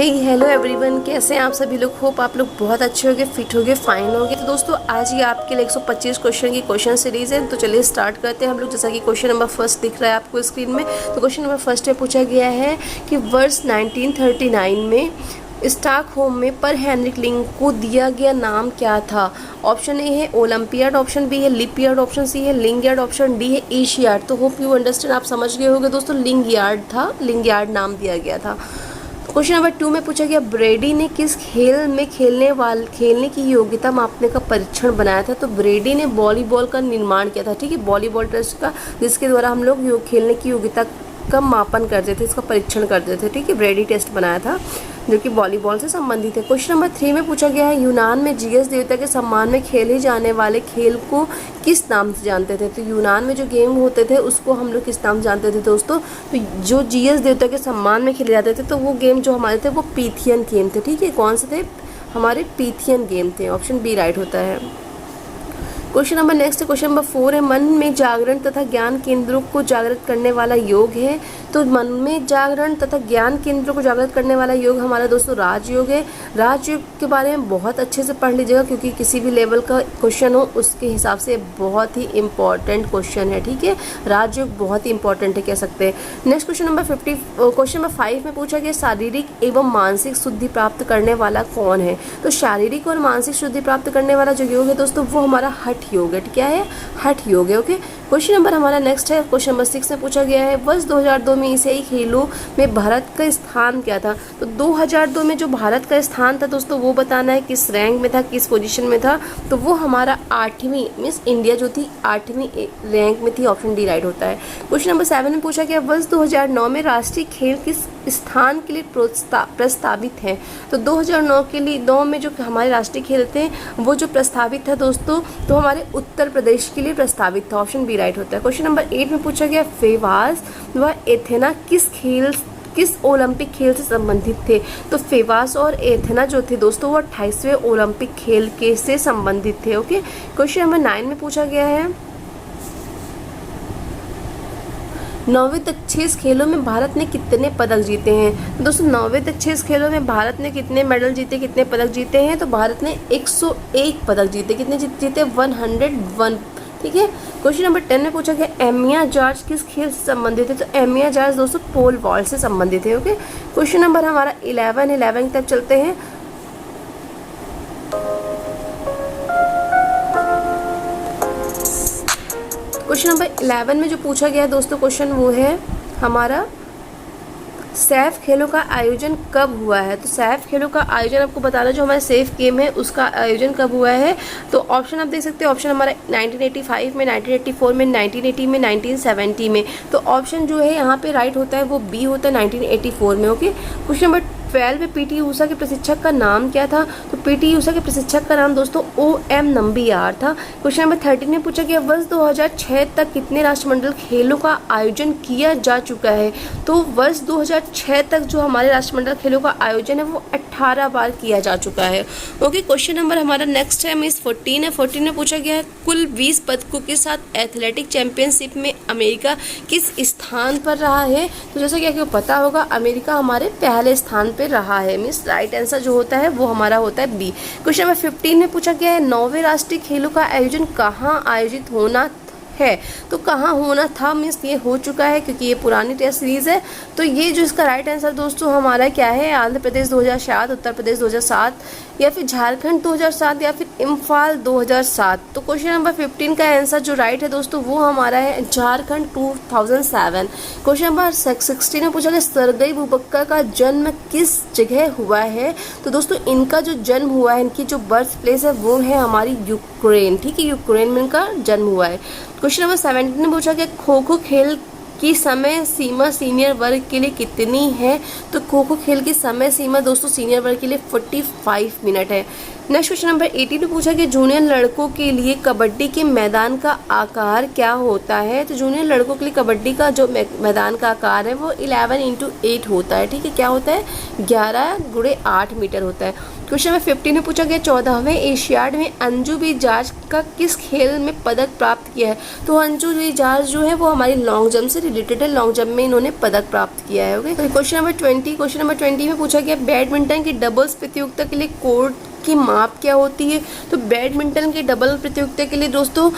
हे hello everyone, कैसे हैं आप सभी लोग। होप आप लोग बहुत अच्छे होंगे, फिट होंगे, फाइन होंगे। तो दोस्तों आज ये आपके लिए 125 क्वेश्चन की क्वेश्चन सीरीज़ है। तो चलिए स्टार्ट करते हैं हम लोग। जैसा कि क्वेश्चन नंबर फर्स्ट दिख रहा है आपको स्क्रीन में। तो क्वेश्चन नंबर फर्स्ट में पूछा गया है कि वर्ष 1939 में स्टॉकहोम में पर हेनरिक लिंग को दिया गया नाम क्या था। ऑप्शन ए है ओलंपियाड, ऑप्शन बी है लिपियाड, ऑप्शन सी है लिंगयार्ड, ऑप्शन डी है एशियाड। तो होप यू अंडरस्टैंड, आप समझ गए होंगे दोस्तों। लिंगयार्ड था, लिंगयार्ड नाम दिया गया था। क्वेश्चन नंबर 2 में पूछा गया ब्रेडी ने किस खेल में खेलने की योग्यता मापने का परीक्षण बनाया था। तो ब्रेडी ने वॉलीबॉल का निर्माण किया था, ठीक है, वॉलीबॉल टेस्ट का, जिसके द्वारा हम लोग खेलने की योग्यता का मापन करते थे, इसका परीक्षण करते थे, ठीक है। ब्रेडी टेस्ट बनाया था जो कि वॉलीबॉल से संबंधित है। क्वेश्चन नंबर 3 में पूछा गया है यूनान में जीएस देवता के सम्मान में खेले जाने वाले खेल को किस नाम से जानते थे। तो यूनान में जो गेम होते थे उसको हम लोग किस नाम से जानते थे दोस्तों। तो जो जीएस देवता के सम्मान में खेले जाते थे तो वो गेम जो हमारे थे वो पीथियन गेम थे, ठीक है। कौन से थे हमारे? पीथियन गेम थे। ऑप्शन बी राइट होता है। क्वेश्चन नंबर नेक्स्ट है, क्वेश्चन नंबर 4 है मन में जागरण तथा ज्ञान केंद्रों को जागृत करने वाला योग है। तो मन में जागरण तथा ज्ञान केंद्रों को जागृत करने वाला योग हमारा दोस्तों राजयोग है। राजयोग के बारे में बहुत अच्छे से पढ़ लीजिएगा, क्योंकि किसी भी लेवल का क्वेश्चन हो उसके हिसाब से बहुत ही इंपॉर्टेंट क्वेश्चन है, ठीक है। राजयोग बहुत ही इंपॉर्टेंट है, कह सकते हैं। नेक्स्ट क्वेश्चन नंबर 5 में पूछा गया शारीरिक एवं मानसिक शुद्धि प्राप्त करने वाला कौन है। तो शारीरिक और मानसिक शुद्धि प्राप्त करने वाला जो योग है दोस्तों वो हमारा हठ योग है। क्या है? हठ योग है, ओके। क्वेश्चन नंबर हमारा नेक्स्ट है, क्वेश्चन नंबर 6 में पूछा गया है वर्ष 2002 में एशियाई खेलों में भारत का स्थान क्या था। तो 2002 में जो भारत का स्थान था दोस्तों वो बताना है, किस रैंक में था, किस पोजीशन में था। तो वो हमारा 8वीं, मीन्स इंडिया जो थी 8वीं रैंक में थी। ऑप्शन डी राइट होता है। क्वेश्चन नंबर 7 में पूछा गया वर्ष 2009 में राष्ट्रीय खेल किस स्थान के लिए प्रस्तावित है। तो 2009 के लिए 9 में जो हमारे राष्ट्रीय खेल थे वो जो प्रस्तावित था दोस्तों तो हमारे उत्तर प्रदेश के लिए प्रस्तावित था। ऑप्शन बी राइट होता है। क्वेश्चन नंबर 8 में पूछा गया फेवास व एथेना किस ओलंपिक खेल से संबंधित थे। तो फेवास और एथेना जो थे दोस्तों वो 28वें ओलंपिक खेल के से संबंधित थे, ओके। क्वेश्चन नंबर 9 में पूछा गया है 9वीं तक 6 खेलों में भारत ने कितने पदक जीते हैं। तो दोस्तों 9वीं तक 6 खेलों में भारत ने कितने मेडल जीते, कितने पदक जीते हैं। तो भारत ने 101 पदक जीते। कितने जीते? 101, ठीक है। क्वेश्चन नंबर 10 में पूछा गया एमिया जॉर्ज किस खेल से संबंधित है। तो एमिया जॉर्ज दोस्तों पोल वॉल्ट से संबंधित है, ओके। क्वेश्चन नंबर हमारा 11 तक चलते हैं। क्वेश्चन नंबर 11 में जो पूछा गया है दोस्तों क्वेश्चन वो है हमारा सैफ खेलों का आयोजन कब हुआ है। तो सैफ खेलों का आयोजन आपको बताना, जो हमारा सेफ गेम है उसका आयोजन कब हुआ है। तो ऑप्शन आप देख सकते हैं, ऑप्शन हमारा 1985 में, 1984 में, 1980 में, 1970 में। तो ऑप्शन जो है यहाँ पे राइट होता है वो बी होता है 1984 में, ओके। क्वेश्चन नंबर 12 में पीटी ऊषा के प्रशिक्षक का नाम क्या था। तो पीटी ऊषा के प्रशिक्षक का नाम दोस्तों OM नंबियार था। क्वेश्चन नंबर 13 में पूछा गया वर्ष 2006 तक कितने राष्ट्रमंडल खेलों का आयोजन किया जा चुका है। तो वर्ष 2006 तक जो हमारे राष्ट्रमंडल खेलों का आयोजन है वो 18 बार किया जा चुका है, ओके। क्वेश्चन नंबर हमारा नेक्स्ट है मिस 14 है। 14 में पूछा गया है कुल 20 पदकों के साथ एथलेटिक चैंपियनशिप में अमेरिका किस स्थान पर रहा है। तो जैसा कि आपको पता होगा अमेरिका हमारे पहले स्थान पे रहा है, मीन्स राइट आंसर जो होता है वो हमारा होता है बी। क्वेश्चन नंबर 15 में पूछा गया है 9वें राष्ट्रीय खेलों का आयोजन कहाँ आयोजित होना है। तो कहाँ होना था, मीन्स ये हो चुका है क्योंकि ये पुरानी टेस्ट सीरीज है। तो ये जो इसका राइट आंसर दोस्तों हमारा क्या है, आंध्र प्रदेश 2007, उत्तर प्रदेश 2007, या फिर झारखंड 2007, या फिर इम्फाल 2007। तो क्वेश्चन नंबर 15 का आंसर जो राइट है दोस्तों वो हमारा है झारखंड 2007। क्वेश्चन नंबर 16 में पूछा गया सरगई बुबक्का का जन्म किस जगह हुआ है। तो दोस्तों इनका जो जन्म हुआ है, इनकी जो बर्थ प्लेस है वो है हमारी यूक्रेन, ठीक है। यूक्रेन में इनका जन्म हुआ है। क्वेश्चन नंबर 17 में पूछा गया खो खो खेल की समय सीमा सीनियर वर्ग के लिए कितनी है। तो खो खो खेल की समय सीमा दोस्तों सीनियर वर्ग के लिए 45 मिनट है। नेक्स्ट क्वेश्चन नंबर 18 में पूछा कि जूनियर लड़कों के लिए कबड्डी के मैदान का आकार क्या होता है। तो जूनियर लड़कों के लिए कबड्डी का जो मैदान का आकार है वो 11x8 होता है। ठीक है, क्या होता है, 11x8 मीटर होता है। क्वेश्चन नंबर 15 में पूछा गया 14वें एशियाड में अंजू बी जाज का किस खेल में पदक प्राप्त किया है। तो अंजू बी जाज जो है वो हमारी लॉन्ग जंप से रिलेटेड है, लॉन्ग जंप में इन्होंने पदक प्राप्त किया है। ओके, क्वेश्चन नंबर 20 में पूछा गया बैडमिंटन की डबल्स प्रतियोगिता के लिए कोर्ट की माप क्या होती है। तो बैडमिंटन की डबल प्रतियोगिता के लिए दोस्तों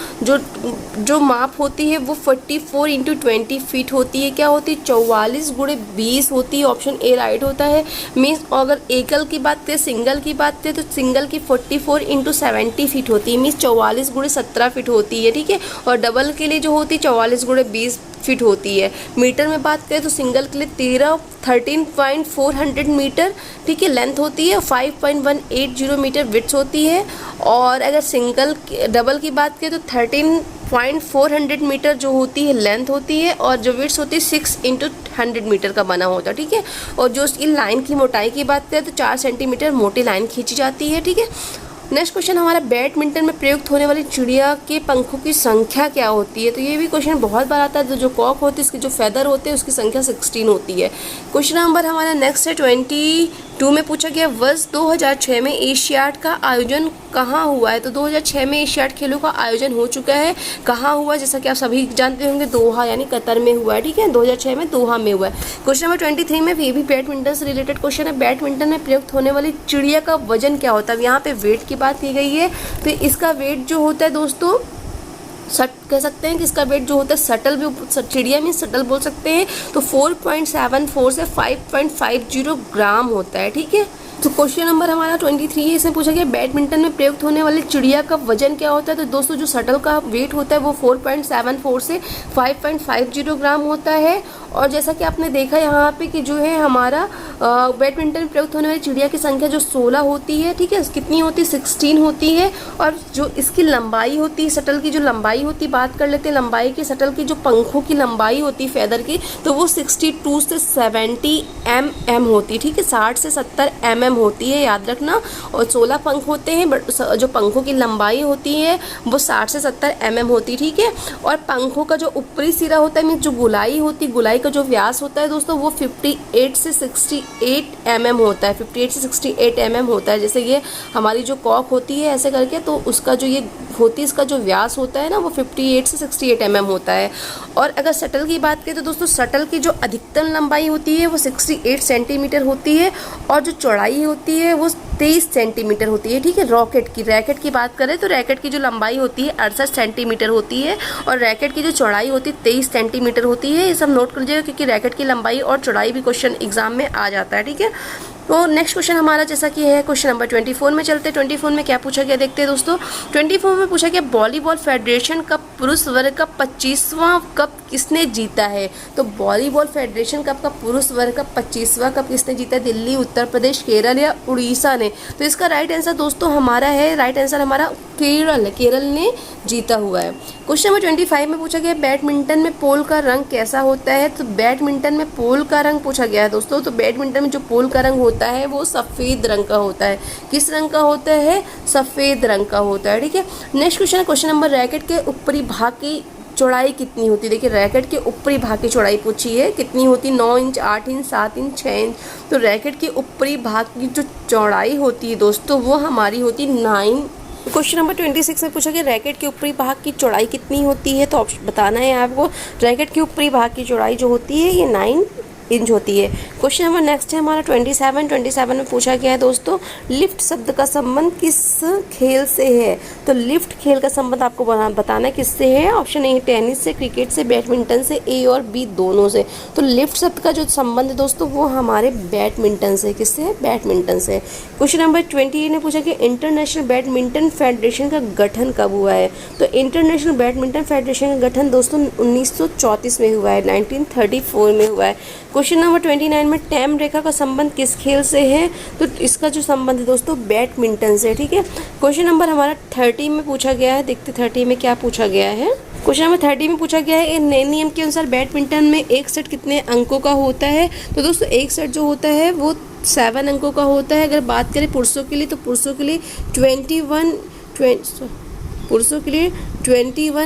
जो माप होती है वो 44x20 फीट होती है। क्या होती है, 44x20 होती है। ऑप्शन ए राइट होता है। मीन्स अगर एकल की बात करें, सिंगल की बात करें, तो सिंगल की 44x70 फीट होती है, मीन्स 44x17 फीट होती है। ठीक है, और डबल के लिए जो होती है 44x20 फीट होती है। मीटर में बात करें तो सिंगल के लिए 13.400 मीटर ठीक है लेंथ होती है, 5.180 मीटर विड्थ होती है। और अगर डबल की बात करें तो 13.400 मीटर जो होती है लेंथ होती है, और जो विड्थ होती है 6x100 मीटर का बना होता है। ठीक है, और जो इसकी लाइन की मोटाई की बात करें तो 4 सेंटीमीटर मोटी लाइन खींची जाती है। ठीक है, नेक्स्ट क्वेश्चन हमारा बैडमिंटन में प्रयुक्त होने वाली चिड़िया के पंखों की संख्या क्या होती है। तो ये भी क्वेश्चन बहुत बार आता है। तो जो कॉक होती है, इसके जो फेदर होते हैं उसकी संख्या 16 होती है। क्वेश्चन नंबर हमारा नेक्स्ट है 22 में पूछा गया वर्ष 2006 में एशियाड का आयोजन कहाँ हुआ है। तो 2006 में एशियाड खेलों का आयोजन हो चुका है। कहाँ हुआ, जैसा कि आप सभी जानते होंगे, दोहा यानी कतर में हुआ है। ठीक है, 2006 में दोहा में हुआ है। क्वेश्चन नंबर 23 में भी बैडमिंटन से रिलेटेड क्वेश्चन है। बैडमिंटन में प्रयुक्त होने वाली चिड़िया का वजन क्या होता है। यहाँ पे वेट की बात की गई है। तो इसका वेट जो होता है दोस्तों, कह सकते हैं कि इसका वेट जो होता है सटल भी, चिड़िया में सटल बोल सकते हैं, तो 4.74 से 5.50 ग्राम होता है। ठीक है, तो क्वेश्चन नंबर हमारा 23 है। इसमें पूछा गया बैडमिंटन में प्रयुक्त होने वाली चिड़िया का वजन क्या होता है। तो दोस्तों जो शटल का वेट होता है वो 4.74 से 5.50 ग्राम होता है। और जैसा कि आपने देखा यहाँ पे कि जो है हमारा बैडमिंटन में प्रयुक्त होने वाली चिड़िया की संख्या जो 16 होती है। ठीक है, कितनी होती है, 16 होती है। और जो इसकी लंबाई होती है, शटल की जो लंबाई होती है, बात कर लेते हैं लंबाई की। शटल की जो पंखों की लंबाई होती है फेदर की, तो वो 62 से 70 mm होती है। ठीक है, 60 से 70 mm होती है, याद रखना। और 16 पंख होते हैं, बट जो पंखों की लंबाई होती है वो 60 से 70 mm होती है। ठीक है, और पंखों का जो ऊपरी सिरा होता है, मीन जो गुलाई होती है, गुलाई का जो व्यास होता है दोस्तों वो 58 से 68 mm होता है। 58 से 68 mm होता है। जैसे ये हमारी जो कॉक होती है ऐसे करके, तो उसका जो ये होती है, इसका जो व्यास होता है ना वो 58 से 68 mm होता है। और अगर शटल की बात करें तो दोस्तों शटल की जो अधिकतम लंबाई होती है वो 68 सेंटीमीटर होती है, और जो चौड़ाई होती है वो 23 सेंटीमीटर होती है। ठीक है, रैकेट की बात करें तो रैकेट की जो लंबाई होती है 68 सेंटीमीटर होती है, और रैकेट की जो चौड़ाई होती है 23 सेंटीमीटर होती है। ये सब नोट कर लीजिएगा, क्योंकि रैकेट की लंबाई और चौड़ाई भी क्वेश्चन एग्जाम में आ जाता है। ठीक है, तो नेक्स्ट क्वेश्चन हमारा जैसा कि है क्वेश्चन नंबर 24 में चलते हैं। 24 में क्या पूछा गया देखते हैं दोस्तों। 24 में पूछा गया वॉलीबॉल फेडरेशन कप पुरुष वर्ग का 25वां कप किसने जीता है। तो वॉलीबॉल फेडरेशन कप का पुरुष वर्ग का 25वां कप किसने जीता है। दिल्ली, उत्तर प्रदेश, केरल या उड़ीसा ने। तो इसका राइट आंसर दोस्तों हमारा है, राइट आंसर हमारा केरल ने जीता हुआ है। क्वेश्चन नंबर 25 में पूछा गया बैडमिंटन में पोल का रंग कैसा होता है। तो बैडमिंटन में पोल का रंग पूछा गया है दोस्तों। तो बैडमिंटन में जो पोल का रंग होता है वो सफ़ेद रंग का होता है। किस रंग का होता है, सफ़ेद रंग का होता है। ठीक है, नेक्स्ट क्वेश्चन है क्वेश्चन नंबर रैकेट के ऊपरी भाग की चौड़ाई कितनी होती है। देखिए रैकेट के ऊपरी भाग की चौड़ाई पूछी है, कितनी होती है, 9 इंच, 8 इंच, 7 इंच, 6 इंच। तो रैकेट के ऊपरी भाग की जो चौड़ाई होती है दोस्तों वो हमारी होती है 9। क्वेश्चन नंबर 26 में पूछा गया रैकेट के ऊपरी भाग की चौड़ाई कितनी होती है। तो ऑप्शन बताना है आपको। रैकेट के ऊपरी भाग की चौड़ाई जो होती है ये 9 इंच होती है। क्वेश्चन नंबर नेक्स्ट है हमारा 27 में पूछा गया है दोस्तों लिफ्ट शब्द का संबंध किस खेल से है। तो लिफ्ट खेल का संबंध आपको बताना किससे है। ऑप्शन ए टेनिस से, क्रिकेट से, बैडमिंटन से, ए और बी दोनों से। तो लिफ्ट शब्द का जो संबंध है दोस्तों वो हमारे बैडमिंटन से, किससे है, बैडमिंटन से। क्वेश्चन नंबर 28 ने पूछा कि इंटरनेशनल बैडमिंटन फेडरेशन का गठन कब हुआ है। तो इंटरनेशनल बैडमिंटन फेडरेशन का गठन दोस्तों 1934 में हुआ है, 1934 में हुआ है। क्वेश्चन नंबर 29 में टैम रेखा का संबंध किस खेल से है? तो इसका जो संबंध है दोस्तों बैडमिंटन से, ठीक है। क्वेश्चन नंबर हमारा 30 में पूछा गया है, देखते 30 में क्या पूछा गया है। क्वेश्चन नंबर 30 में पूछा गया है नए नियम के अनुसार बैडमिंटन में एक सेट कितने अंकों का होता है? तो दोस्तों एक सेट जो होता है वो 7 अंकों का होता है। अगर बात करें पुरुषों के लिए तो पुरुषों के लिए 21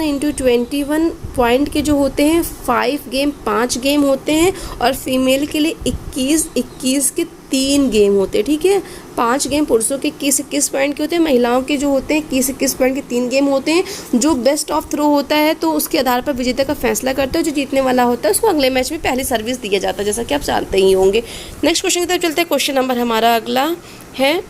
इंटू 21 पॉइंट के जो होते हैं 5 गेम होते हैं, और फीमेल के लिए 21 के 3 गेम होते हैं, ठीक है। 5 गेम पुरुषों के 21 पॉइंट के होते हैं, महिलाओं के जो होते हैं 21 पॉइंट के 3 गेम होते हैं। जो बेस्ट ऑफ थ्रो होता है तो उसके आधार पर विजेता का फैसला करते हैं। जो जीतने वाला होता है उसको अगले मैच में पहली सर्विस दिया जाता है, जैसा कि आप जानते ही होंगे। नेक्स्ट क्वेश्चन की तरफ चलते हैं। क्वेश्चन नंबर हमारा अगला है,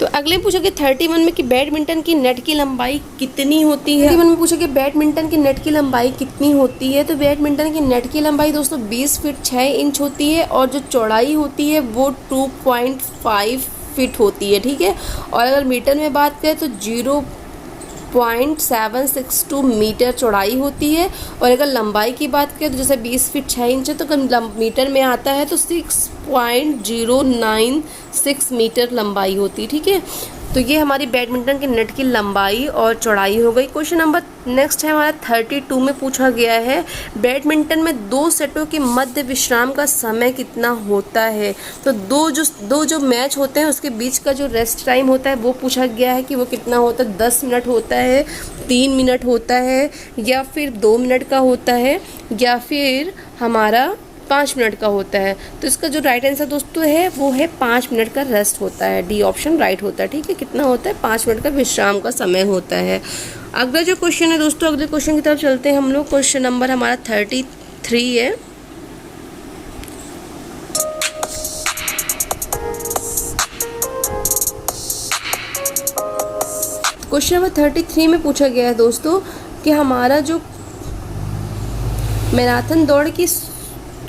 तो अगले पूछा कि 31 में कि बैडमिंटन की नेट की लंबाई कितनी होती है? 31 में पूछा कि बैडमिंटन की नेट की लंबाई कितनी होती है? तो बैडमिंटन की नेट की लंबाई दोस्तों 20 फीट 6 इंच होती है, और जो चौड़ाई होती है वो 2.5 फीट होती है, ठीक है। और अगर मीटर में बात करें तो 0.762 मीटर चौड़ाई होती है। और अगर लंबाई की बात करें तो जैसे 20 फीट 6 इंच है, तो अगर मीटर में आता है तो 6.096 मीटर लंबाई होती है, ठीक है। तो ये हमारी बैडमिंटन के नेट की लंबाई और चौड़ाई हो गई। क्वेश्चन नंबर नेक्स्ट है हमारा 32 में पूछा गया है बैडमिंटन में 2 सेटों के मध्य विश्राम का समय कितना होता है? तो दो जो मैच होते हैं उसके बीच का जो रेस्ट टाइम होता है वो पूछा गया है कि वो कितना होता है। 10 मिनट होता है, 3 मिनट होता है, या फिर 2 मिनट का होता है, या फिर हमारा 5 मिनट का होता है। तो इसका जो राइट आंसर दोस्तों है वो है 5 मिनट का रेस्ट होता है। डी ऑप्शन राइट होता है, ठीक है। कितना होता है? 5 मिनट का विश्राम का समय होता है। अगला जो क्वेश्चन है दोस्तों, अगले क्वेश्चन की तरफ चलते हैं हम लोग। क्वेश्चन नंबर हमारा 33 है। क्वेश्चन नंबर 33 में पूछा गया है दोस्तों कि हमारा जो मैराथन दौड़ की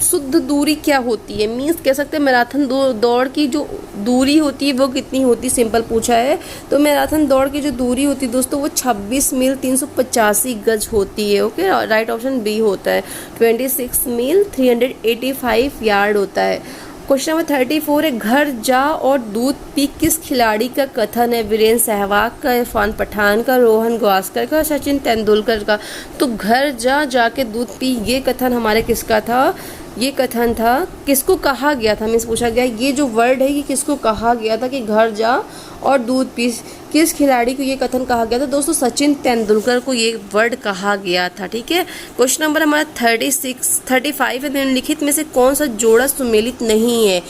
शुद्ध दूरी क्या होती है? मीन्स कह सकते हैं मैराथन दौड़ की जो दूरी होती है वो कितनी होती, सिंपल पूछा है। तो मैराथन दौड़ की जो दूरी होती है दोस्तों वो 26 मील 385 गज होती है, ओके। राइट ऑप्शन बी होता है। 26 मील 385 यार्ड होता है। क्वेश्चन नंबर 34 है घर जा और दूध पी किस खिलाड़ी का कथन है? वीरेंद्र सहवाग का, इरफान पठान का, रोहन गावस्कर का, सचिन तेंदुलकर का। तो घर जा जाके दूध पी, ये कथन हमारे किसका था? ये कथन था किसको कहा गया था? मीन्स पूछा गया ये जो वर्ड है ये किसको कहा गया था कि घर जा और दूध पी, किस खिलाड़ी को ये कथन कहा गया था? दोस्तों सचिन तेंदुलकर को ये वर्ड कहा गया था, ठीक है। क्वेश्चन नंबर हमारा 35 है। निम्नलिखित में से कौन सा जोड़ा सुमेलित नहीं है?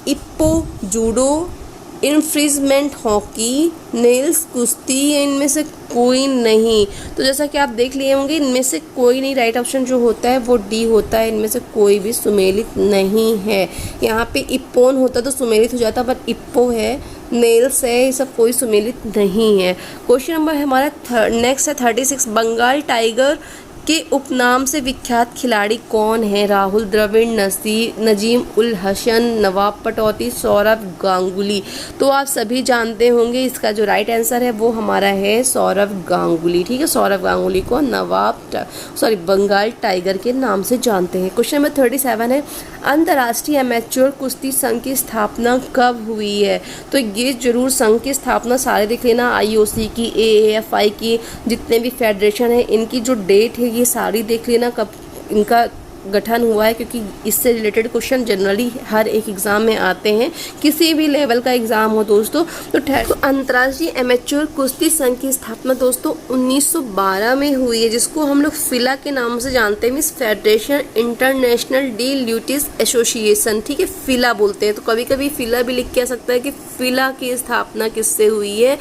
इप्पो, जूडो, इन्फ्रिजमेंट हॉकी, नेल्स कुश्ती, इनमें से कोई नहीं। तो जैसा कि आप देख लिए होंगे इनमें से कोई नहीं, राइट ऑप्शन जो होता है वो डी होता है। इनमें से कोई भी सुमेलित नहीं है। यहाँ पे इप्पोन होता तो सुमेलित हो जाता, पर इप्पो है, नेल्स है, ये सब कोई सुमेलित नहीं है। क्वेश्चन नंबर हमारा नेक्स्ट है 36। बंगाल टाइगर के उपनाम से विख्यात खिलाड़ी कौन है? राहुल द्रविड़, नजीम उल हसन, नवाब पटौदी, सौरव गांगुली। तो आप सभी जानते होंगे इसका जो राइट आंसर है वो हमारा है सौरव गांगुली, ठीक है। सौरव गांगुली को बंगाल टाइगर के नाम से जानते हैं। क्वेश्चन नंबर 37 है अंतर्राष्ट्रीय एमेच्योर कुश्ती संघ की स्थापना कब हुई है? तो ये जरूर संघ की स्थापना सारे देख लेना, IOC की, AAFI की, जितने भी फेडरेशन है इनकी जो डेट है ये सारी देख लेना कब इनका गठन हुआ है, क्योंकि इससे रिलेटेड क्वेश्चन जनरली हर एक एग्जाम में आते हैं, किसी भी लेवल का एग्जाम हो दोस्तों। तो अंतर्राष्ट्रीय एमेच्योर कुश्ती संघ की स्थापना दोस्तों 1912 में हुई है, जिसको हम लोग फिला के नाम से जानते हैं, means federation international de luttes association, ठीक है, फिला बोलते हैं। तो कभी कभी फिला भी लिख के आ सकता है कि फिला की स्थापना किससे हुई है,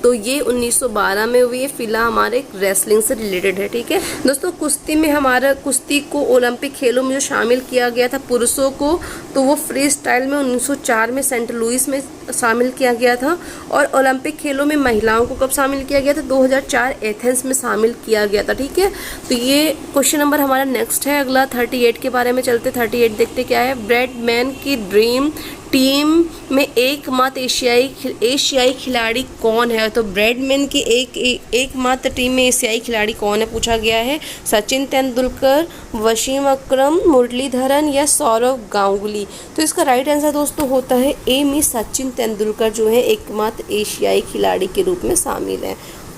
तो ये 1912 में हुई है। फिला हमारे रेसलिंग से रिलेटेड है, ठीक है दोस्तों। कुश्ती में हमारा कुश्ती को ओलंपिक खेलों में जो शामिल किया गया था पुरुषों को, तो वो फ्री स्टाइल में 1904 में सेंट लुइस में शामिल किया गया था। और ओलंपिक खेलों में महिलाओं को कब शामिल किया गया था? 2004 एथेंस में शामिल किया गया था, ठीक है। तो ये क्वेश्चन नंबर हमारा नेक्स्ट है। अगला 38 के बारे में चलते। 38 देखते क्या है। ब्रैडमैन की ड्रीम टीम में एकमात्र एशियाई खिलाड़ी कौन है? तो ब्रैडमैन की एकमात्र टीम में एशियाई खिलाड़ी कौन है पूछा गया है। सचिन तेंदुलकर, वसीम अकरम, मुरलीधरन या सौरव गांगुली। तो इसका राइट आंसर दोस्तों होता है ए में सचिन तेंदुलकर जो है एकमात्र एशियाई खिलाड़ी के रूप में शामिल है।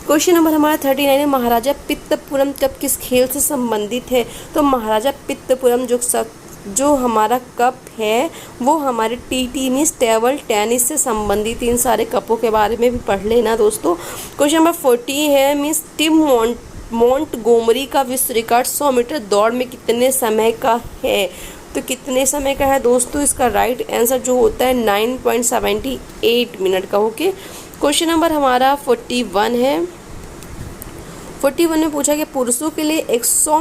क्वेश्चन नंबर हमारा 39 है, महाराजा पित्तपुरम कप किस खेल से संबंधित है? तो महाराजा पित्तपुरम जो हमारा कप है वो हमारे टी मीन्स टेबल टेनिस से संबंधित। इन सारे कपों के बारे में भी पढ़ लेना दोस्तों। क्वेश्चन नंबर 40 है, मीन्स टिम मोंटगोमरी का विश्व रिकॉर्ड 100 मीटर दौड़ में कितने समय का है? तो कितने समय का है दोस्तों? इसका राइट आंसर जो होता है 9.78 मिनट का। ओके, क्वेश्चन नंबर हमारा 41 है। 41 में पूछा कि पुरुषों के लिए 100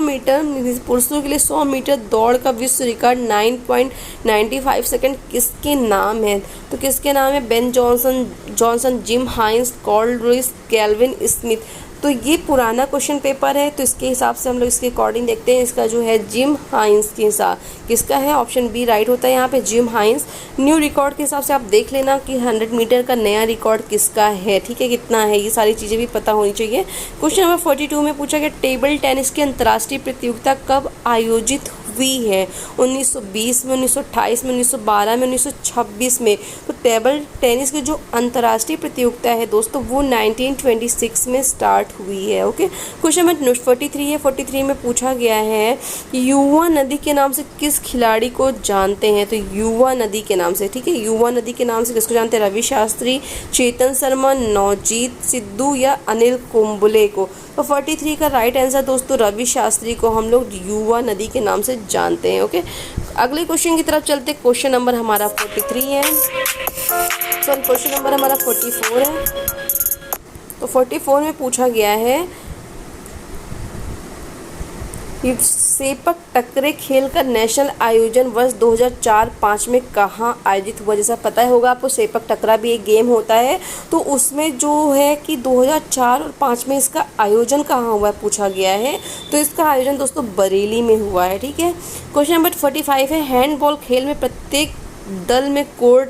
मीटर दौड़ का विश्व रिकॉर्ड 9.95 सेकंड किसके नाम है? तो किसके नाम है? Ben Johnson, Jim Hines, Carl Lewis, Calvin Smith. तो ये पुराना क्वेश्चन पेपर है, तो इसके हिसाब से हम लोग इसके अकॉर्डिंग देखते हैं। इसका जो है जिम हाइंस के हिसाब किसका है? ऑप्शन बी राइट होता है यहाँ पे, जिम हाइंस। न्यू रिकॉर्ड के हिसाब से आप देख लेना कि 100 मीटर का नया रिकॉर्ड किसका है, ठीक है, कितना है, ये सारी चीज़ें भी पता होनी चाहिए। क्वेश्चन नंबर 42 में पूछा गया टेबल टेनिस की अंतर्राष्ट्रीय प्रतियोगिता कब आयोजित हुई है? 1920 में, 1928 में, 1912 में, 1926 में। तो टेबल टेनिस की जो अंतर्राष्ट्रीय प्रतियोगिता है दोस्तों वो 1926 में स्टार्ट हुई है। ओके, क्वेश्चन नंबर 43 है। 43 में पूछा गया है युवा नदी के नाम से किस खिलाड़ी को जानते हैं? तो युवा नदी के नाम से, ठीक है, युवा नदी के नाम से किसको जानते हैं? रवि शास्त्री, चेतन शर्मा, नवजीत सिद्धू या अनिल कुंबले को। तो 43 का राइट आंसर दोस्तों रवि शास्त्री को हम लोग युवा नदी के नाम से जानते हैं। ओके, अगले क्वेश्चन की तरफ चलते। क्वेश्चन नंबर हमारा 43 है, सॉरी क्वेश्चन नंबर हमारा 44 है। तो 44 में पूछा गया है सेपक टकरे खेल का नेशनल आयोजन वर्ष 2004-05 में कहाँ आयोजित हुआ? जैसा पता होगा आपको सेपक टकरा भी एक गेम होता है, तो उसमें जो है कि 2004 और 5 में इसका आयोजन कहाँ हुआ पूछा गया है। तो इसका आयोजन दोस्तों बरेली में हुआ है, ठीक है। क्वेश्चन नंबर 45 है, हैंडबॉल खेल में प्रत्येक दल में कोर्ट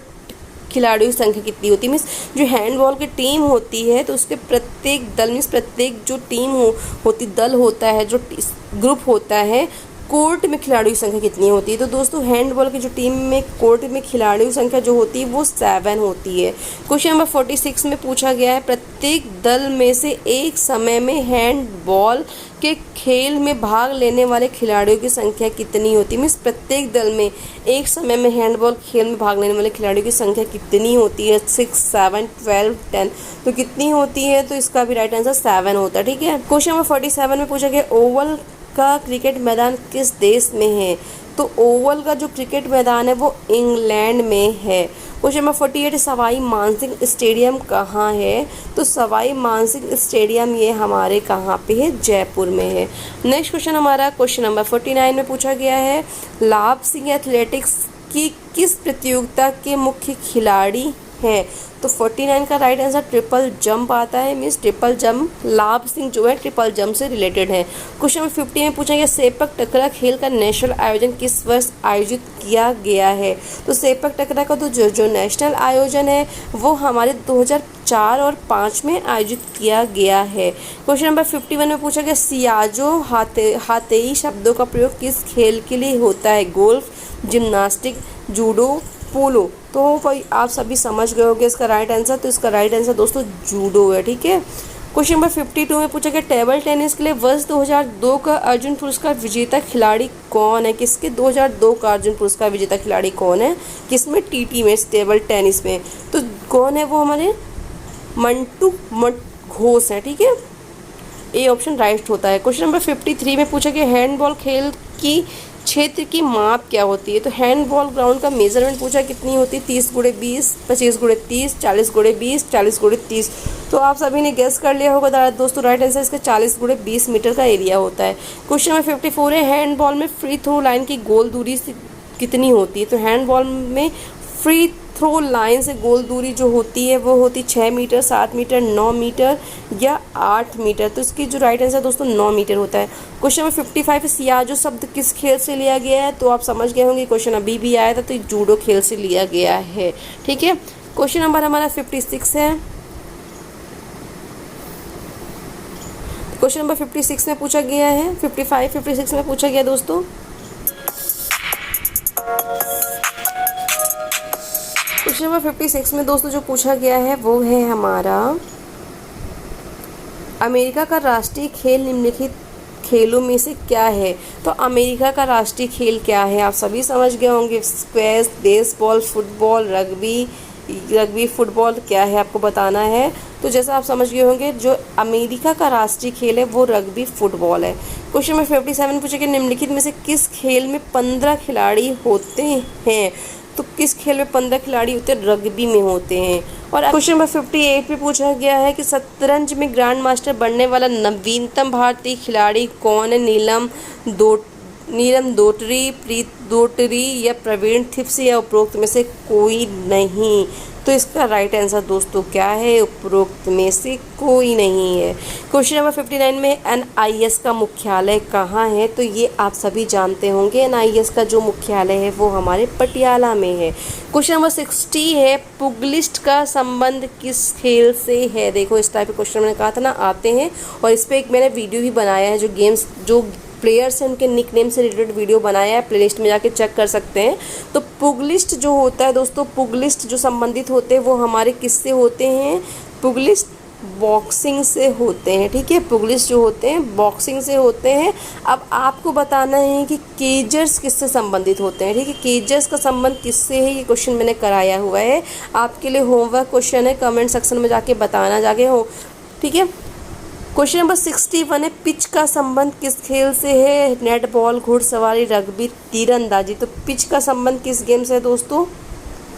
खिलाड़ियों की संख्या कितनी होती है? मीन्स जो हैंडबॉल की टीम होती है तो उसके प्रत्येक दल मीन्स प्रत्येक जो टीम होती दल होता है, जो ग्रुप होता है, कोर्ट में खिलाड़ियों की संख्या कितनी होती है? तो दोस्तों हैंडबॉल की जो टीम में कोर्ट में खिलाड़ियों की संख्या जो होती है वो 7 होती है। क्वेश्चन नंबर 46 में पूछा गया है प्रत्येक दल में से एक समय में हैंडबॉल के खेल में भाग लेने वाले खिलाड़ियों की संख्या कितनी होती है? मीन्स प्रत्येक दल में एक समय में हैंडबॉल खेल में भाग लेने वाले खिलाड़ियों की संख्या कितनी होती है? 6, 7, 12, 10। तो कितनी होती है? तो इसका भी राइट आंसर 7 होता है, ठीक है। क्वेश्चन नंबर 47 में पूछा गया ओवल का क्रिकेट मैदान किस देश में है? तो ओवल का जो क्रिकेट मैदान है वो इंग्लैंड में है। Question number 48 Sawai Mansingh stadium कहाँ है? तो सवाई मानसिंह स्टेडियम ये हमारे कहाँ पे है? जयपुर में है। नेक्स्ट क्वेश्चन हमारा क्वेश्चन नंबर 49 में पूछा गया है लाभ सिंह एथलेटिक्स की किस प्रतियोगिता के मुख्य खिलाड़ी हैं? तो 49 का राइट आंसर ट्रिपल जंप आता है, मीन्स ट्रिपल जंप लाभ सिंह जो है ट्रिपल जंप से रिलेटेड है। क्वेश्चन नंबर 50 में पूछा गया सेपक टकरा खेल का नेशनल आयोजन किस वर्ष आयोजित किया गया है? तो सेपक टकरा का तो जो नेशनल आयोजन है वो हमारे 2004 और 5 में आयोजित किया गया है। क्वेश्चन नंबर 51 में पूछा गया सियाजो हाथेई शब्दों का प्रयोग किस खेल के लिए होता है? गोल्फ, जिम्नास्टिक, जूडो, पोलो। तो भाई आप सभी समझ गए होंगे इसका राइट आंसर। तो इसका राइट आंसर दोस्तों जूडो है, ठीक है। क्वेश्चन नंबर 52 में पूछा गया टेबल टेनिस के लिए वर्ष 2002 का अर्जुन पुरस्कार विजेता खिलाड़ी कौन है? किसके 2002 का अर्जुन पुरस्कार विजेता खिलाड़ी कौन है? किसमें? टीटी में, टेबल टेनिस में। तो कौन है वो? हमारे मंटू घोष है, ठीक है। ए ऑप्शन राइट होता है। क्वेश्चन नंबर 53 में पूछा गया हैंडबॉल खेल की क्षेत्र की माप क्या होती है? तो हैंडबॉल ग्राउंड का मेजरमेंट पूछा कितनी होती है? 30x20, 25x30, 40x20, 40x30। तो आप सभी ने गेस कर लिया होगा दोस्तों, राइट आंसर इसका 40x20 मीटर का एरिया होता है। क्वेश्चन नंबर 54 है हैंडबॉल में फ्री थ्रो लाइन की गोल दूरी कितनी होती है? तो हैंडबॉल में फ्री थ्रो लाइन से गोल दूरी जो होती है वो होती 6 मीटर, 7 मीटर, 9 मीटर या 8 मीटर। तो इसकी जो राइट आंसर दोस्तों 9 मीटर होता है। क्वेश्चन नंबर 55 है, सियाजो शब्द किस खेल से लिया गया है? तो आप समझ गए होंगे, क्वेश्चन अभी भी आया था, तो जूडो खेल से लिया गया है। ठीक है, क्वेश्चन नंबर हमारा 56 है। क्वेश्चन नंबर 56 में पूछा गया है, 55 56 में पूछा गया दोस्तों। क्वेश्चन नंबर 56 में दोस्तों जो पूछा गया है वो है हमारा, अमेरिका का राष्ट्रीय खेल निम्नलिखित खेलों में से क्या है? तो अमेरिका का राष्ट्रीय खेल क्या है? आप सभी समझ गए होंगे, squash, baseball, football, rugby football, क्या है आपको बताना है। तो जैसा आप समझ गए होंगे, जो अमेरिका का राष्ट्रीय खेल है वो रग्बी फुटबॉल है। क्वेश्चन नंबर 57 पूछा कि निम्नलिखित में से किस खेल में 15 खिलाड़ी होते हैं? तो किस खेल में 15 खिलाड़ी होते हैं? रग्बी में होते हैं। और क्वेश्चन नंबर 58 में पूछा गया है कि शतरंज में ग्रैंड मास्टर बनने वाला नवीनतम भारतीय खिलाड़ी कौन है? नीलम दोटरी, प्रीत दोटरी या प्रवीण थिप्स या उपरोक्त में से कोई नहीं। तो इसका राइट आंसर दोस्तों क्या है? उपरोक्त में से कोई नहीं है। क्वेश्चन नंबर 59 में NIS का मुख्यालय कहाँ है? तो ये आप सभी जानते होंगे, NIS का जो मुख्यालय है वो हमारे पटियाला में है। क्वेश्चन नंबर 60 है, पुगलिस्ट का संबंध किस खेल से है? देखो, इस टाइप के क्वेश्चन मैंने कहा था ना आते हैं, और इस पर एक मैंने वीडियो भी बनाया है, जो गेम्स जो प्लेयर्स हैं उनके निकनेम से रिलेटेड वीडियो बनाया है, प्लेलिस्ट में जाके चेक कर सकते हैं। तो पुगलिस्ट जो होता है दोस्तों, पुगलिस्ट जो संबंधित होते हैं वो हमारे किससे होते हैं? पुगलिस्ट बॉक्सिंग से होते हैं। ठीक है, पुगलिस्ट जो होते हैं बॉक्सिंग से होते हैं। अब आपको बताना है कि केजर्स किससे संबंधित होते हैं। ठीक है, केजर्स का संबंध किससे है, ये क्वेश्चन मैंने कराया हुआ है, आपके लिए होमवर्क क्वेश्चन है, कमेंट सेक्शन में जाके बताना जाके हो। ठीक है, क्वेश्चन नंबर 61 है, पिच का संबंध किस खेल से है? नेट बॉल, घुड़सवारी, रग्बी, तीरंदाजी। तो पिच का संबंध किस गेम से है दोस्तों?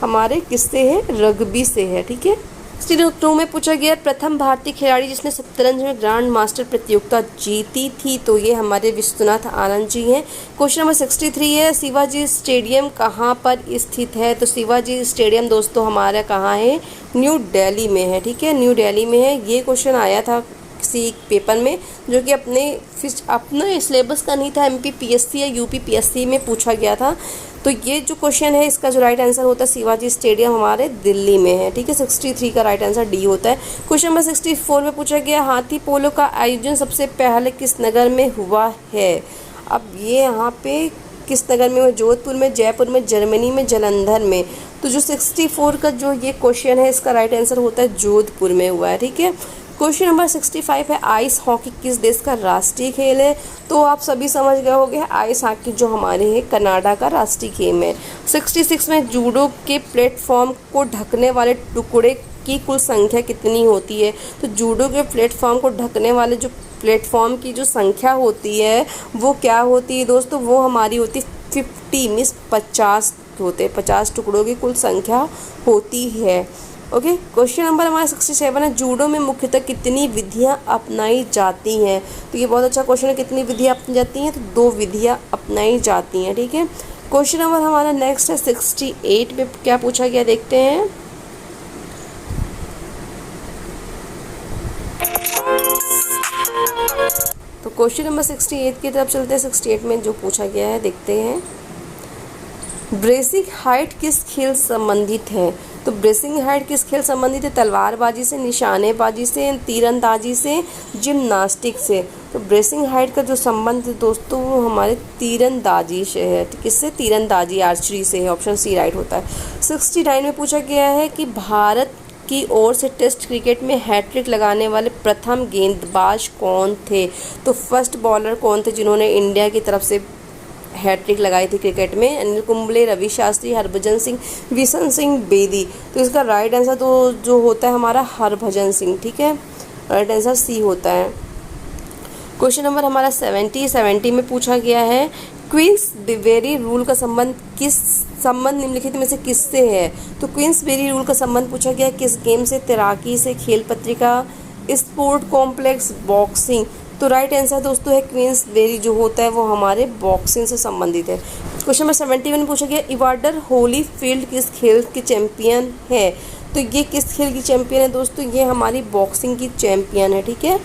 हमारे किससे है? रग्बी से है। ठीक है, 62 में पूछा गया प्रथम भारतीय खिलाड़ी जिसने शतरंज में ग्रैंड मास्टर प्रतियोगिता जीती थी, तो ये हमारे विश्वनाथ आनंद जी हैं। क्वेश्चन नंबर 63 है, शिवाजी स्टेडियम कहाँ पर स्थित है? तो शिवाजी स्टेडियम दोस्तों हमारा कहाँ है? न्यू दिल्ली में है। ठीक है, न्यू दिल्ली में है। ये क्वेश्चन आया था किसी पेपर में, जो कि अपने सिलेबस का नहीं था, MPPSC या UPPSC में पूछा गया था। तो ये जो क्वेश्चन है इसका जो राइट आंसर होता है, शिवाजी स्टेडियम हमारे दिल्ली में है। ठीक है, 63 का राइट आंसर D होता है। क्वेश्चन नंबर 64 में पूछा गया हाथी पोलो का आयोजन सबसे पहले किस नगर में हुआ है? अब ये यहाँ पे किस नगर में हुआ? जोधपुर में, जयपुर में, जर्मनी में, जालंधर में। तो जो 64 का जो ये क्वेश्चन है इसका राइट आंसर होता है जोधपुर में हुआ है। ठीक है, क्वेश्चन नंबर 65 है, आइस हॉकी किस देश का राष्ट्रीय खेल है? तो आप सभी समझ गए होंगे, आइस हॉकी जो हमारे है कनाडा का राष्ट्रीय गेम है। 66 में जूडो के प्लेटफॉर्म को ढकने वाले टुकड़े की कुल संख्या कितनी होती है? तो जूडो के प्लेटफॉर्म को ढकने वाले जो प्लेटफॉर्म की जो संख्या होती है वो क्या होती है दोस्तों? वो हमारी होती 50 मीन्स 50 होते हैं, 50 टुकड़ों की कुल संख्या होती है। ओके, क्वेश्चन नंबर हमारा 67 है, जूडो में मुख्यतः कितनी विधियां अपनाई जाती हैं? तो ये बहुत अच्छा क्वेश्चन है, कितनी विधियां अपनाई जाती हैं? तो 2 विधियां अपनाई जाती हैं। ठीक है, क्वेश्चन नंबर हमारा नेक्स्ट है 68 में क्या पूछा गया देखते हैं। तो क्वेश्चन नंबर 68 की तरफ चलते हैं। 68 में जो पूछा गया है देखते हैं, ब्रेसिंग हाइट किस खेल संबंधित है? तो ब्रेसिंग हाइट किस खेल संबंधित है? तलवारबाजी से, निशानेबाजी से, तीरंदाजी से, जिम्नास्टिक से। तो ब्रेसिंग हाइट का जो संबंध है दोस्तों वो हमारे तीरंदाजी से है। किससे? तीरंदाजी, आर्चरी से है। ऑप्शन C राइट होता है। 69 में पूछा गया है कि भारत की ओर से टेस्ट क्रिकेट में हैट्रिक लगाने वाले प्रथम गेंदबाज कौन थे? तो फर्स्ट बॉलर कौन थे जिन्होंने इंडिया की तरफ से हैट्रिक लगाई थी क्रिकेट में? अनिल कुंबले, रवि शास्त्री, हरभजन सिंह, विशन सिंह बेदी। तो इसका राइट आंसर तो जो होता है हमारा हरभजन सिंह। ठीक है, राइट आंसर C होता है। क्वेश्चन नंबर हमारा 70 में पूछा गया है, क्वींसबेरी रूल का संबंध निम्नलिखित में से किससे है? तो क्वींसबेरी रूल का संबंध पूछा गया किस गेम से? तैराकी से, खेल पत्रिका, स्पोर्ट कॉम्प्लेक्स, बॉक्सिंग। तो राइट आंसर दोस्तों है क्वींसबेरी जो होता है वो हमारे बॉक्सिंग से संबंधित है। क्वेश्चन नंबर 71 पूछा गया इवांडर होलीफील्ड किस खेल की चैंपियन है। तो ये किस खेल की चैंपियन है दोस्तों, ये हमारी बॉक्सिंग की चैंपियन है। ठीक है,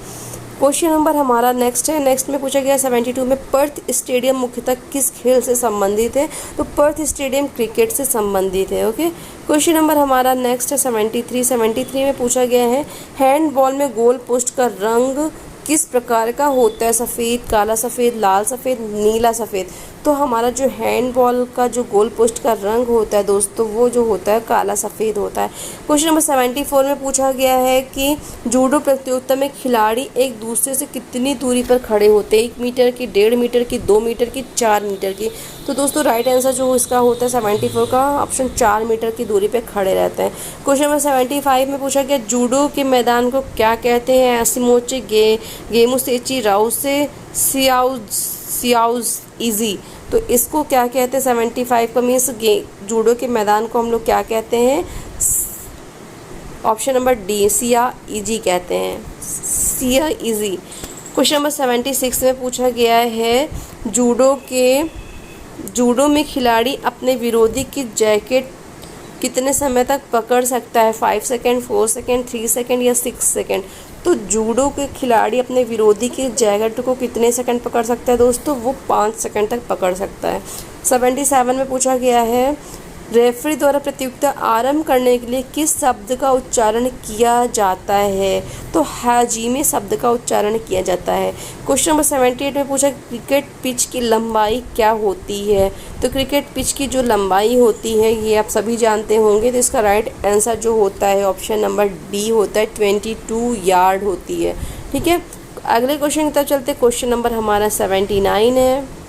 क्वेश्चन नंबर हमारा नेक्स्ट है। नेक्स्ट में पूछा गया 72 में पर्थ स्टेडियम मुख्यतः किस खेल से संबंधित है। तो पर्थ स्टेडियम क्रिकेट से संबंधित है। ओके, क्वेश्चन नंबर हमारा नेक्स्ट है 73 में पूछा गया है हैंडबॉल में गोल पोस्ट का रंग किस प्रकार का होता है। सफ़ेद, काला सफ़ेद, लाल सफ़ेद, नीला सफ़ेद। तो हमारा जो हैंडबॉल का जो गोल पोस्ट का रंग होता है दोस्तों, वो जो होता है काला सफ़ेद होता है। क्वेश्चन नंबर 74 में पूछा गया है कि जूडो प्रतियोगिता में खिलाड़ी एक दूसरे से कितनी दूरी पर खड़े होते हैं। 1 मीटर की, 1.5 मीटर की, 2 मीटर की, 4 मीटर की। तो दोस्तों राइट आंसर जो इसका होता है 74 का ऑप्शन 4 मीटर की दूरी पर खड़े रहते हैं। क्वेश्चन नंबर 75 में पूछा गया जूडो के मैदान को क्या कहते हैं। एसिमोचे, गेमुसेची, राउसे, सियाउज इजी। तो इसको क्या कहते हैं 75 का मीन्स जूडो के मैदान को हम लोग क्या कहते हैं। Option number D Siya easy कहते हैं, सिया इजी। क्वेश्चन नंबर 76 में पूछा गया है जूडो में खिलाड़ी अपने विरोधी की जैकेट कितने समय तक पकड़ सकता है। 5 सेकेंड, 4 सेकेंड, 3 सेकेंड या 6 सेकेंड। तो जूडो के खिलाड़ी अपने विरोधी की जैकेट को कितने सेकंड पकड़ सकता है दोस्तों, वो 5 सेकंड तक पकड़ सकता है। 77 में पूछा गया है रेफरी द्वारा प्रतियोगिता आरंभ करने के लिए किस शब्द का उच्चारण किया जाता है। तो हाजिमे शब्द का उच्चारण किया जाता है। क्वेश्चन नंबर 78 में पूछा क्रिकेट पिच की लंबाई क्या होती है। तो क्रिकेट पिच की जो लंबाई होती है ये आप सभी जानते होंगे। तो इसका राइट आंसर जो होता है ऑप्शन नंबर डी होता है, 22 यार्ड होती है। ठीक है, अगले क्वेश्चन की तरफ चलते। क्वेश्चन नंबर हमारा 79 है।